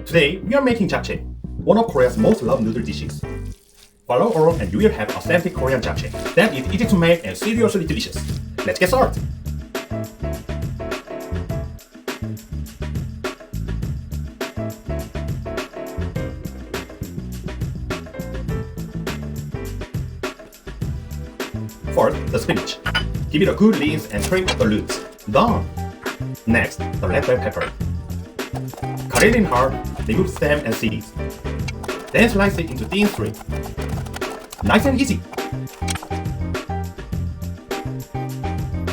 Today, we are making japchae, one of Korea's most loved noodle dishes. Follow along and you will have authentic Korean japchae that is easy to make and seriously delicious. Let's get started! First, the spinach. Give it a good rinse and scrape off the roots. Done! Next, the red bell pepper. Cut it in half, remove stem and seeds. Then slice it into thin strips. Nice and easy!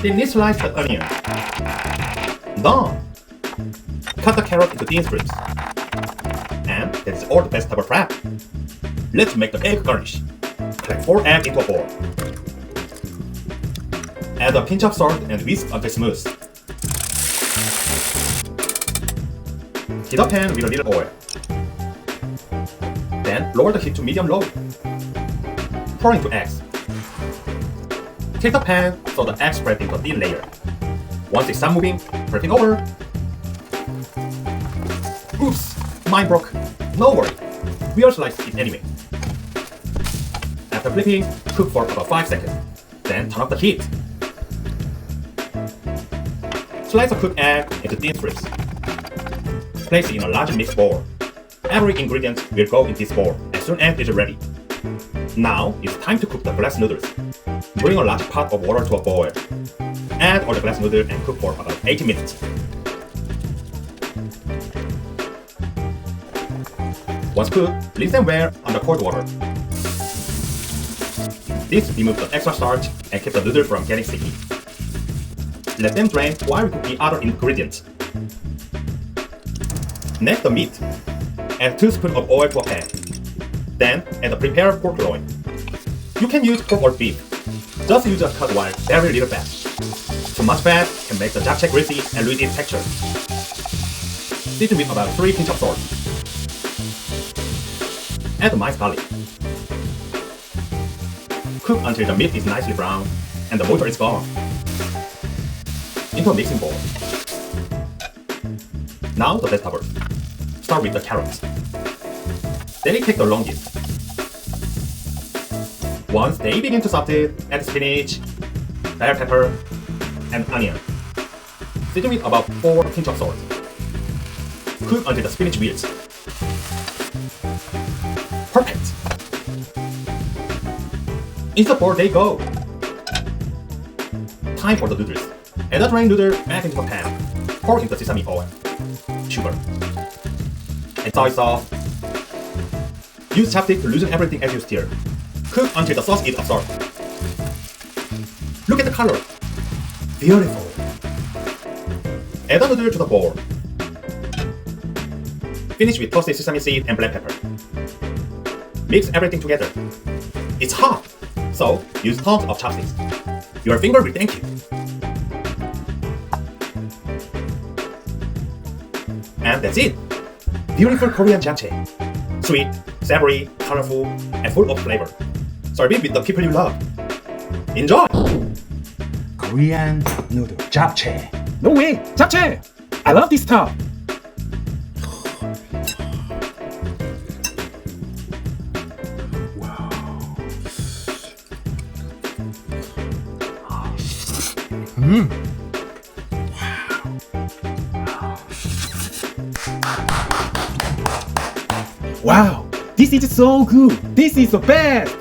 Then slice the onion. Done! Cut the carrot into thin strips. And that's all the vegetable prep. Let's make the egg garnish. Crack 4 eggs into a bowl. Add a pinch of salt and whisk until smooth. Heat a pan with a little oil. Then lower the heat to medium-low. Pour into eggs. Take the pan so the eggs spread into a thin layer. Once they start moving, flip it over. Oops, mine broke. No worry, we'll slice it anyway. After flipping, cook for about 5 seconds. Then turn off the heat. Slice a cooked egg into thin strips. Place it in a large mixed bowl. Every ingredient will go in this bowl as soon as it is ready. Now it's time to cook the glass noodles. Bring a large pot of water to a boil. Add all the glass noodles and cook for about 80 minutes. Once cooked, rinse them well under cold water. This removes the extra starch and keeps the noodle from getting sticky. Let them drain while we cook the other ingredients. Next, the meat. Add 2 spoons of oil to a pan. Then, add the prepared pork loin. You can use pork or beef. Just use a cut wire, very little fat. Too much fat can make the japchae greasy and lose its texture. Season with about 3 pinches of salt. Add the minced garlic. Cook until the meat is nicely brown and the moisture is gone. Into a mixing bowl. Now the vegetables. Start with the carrots. They take the longest. Once they begin to soften, add spinach, bell pepper, and onion. Season with about 4 pinches of salt. Cook until the spinach wilts. Perfect! Into the bowl they go. Time for the noodles. Add the drained noodle back into the pan. Pour in the sesame oil, sugar, and soy sauce. Use chopstick to loosen everything as you stir. Cook until the sauce is absorbed. Look at the color. Beautiful. Add the noodle to the bowl. Finish with toasted sesame seed and black pepper. Mix everything together. It's hot, so use tons of chopsticks. Your finger will thank you. And that's it! Beautiful Korean japchae. Sweet, savory, colorful, and full of flavor. Serve it with the people you love. Enjoy! Korean noodle japchae. No way! Japchae! I love this stuff! Wow! This is so good! This is the best!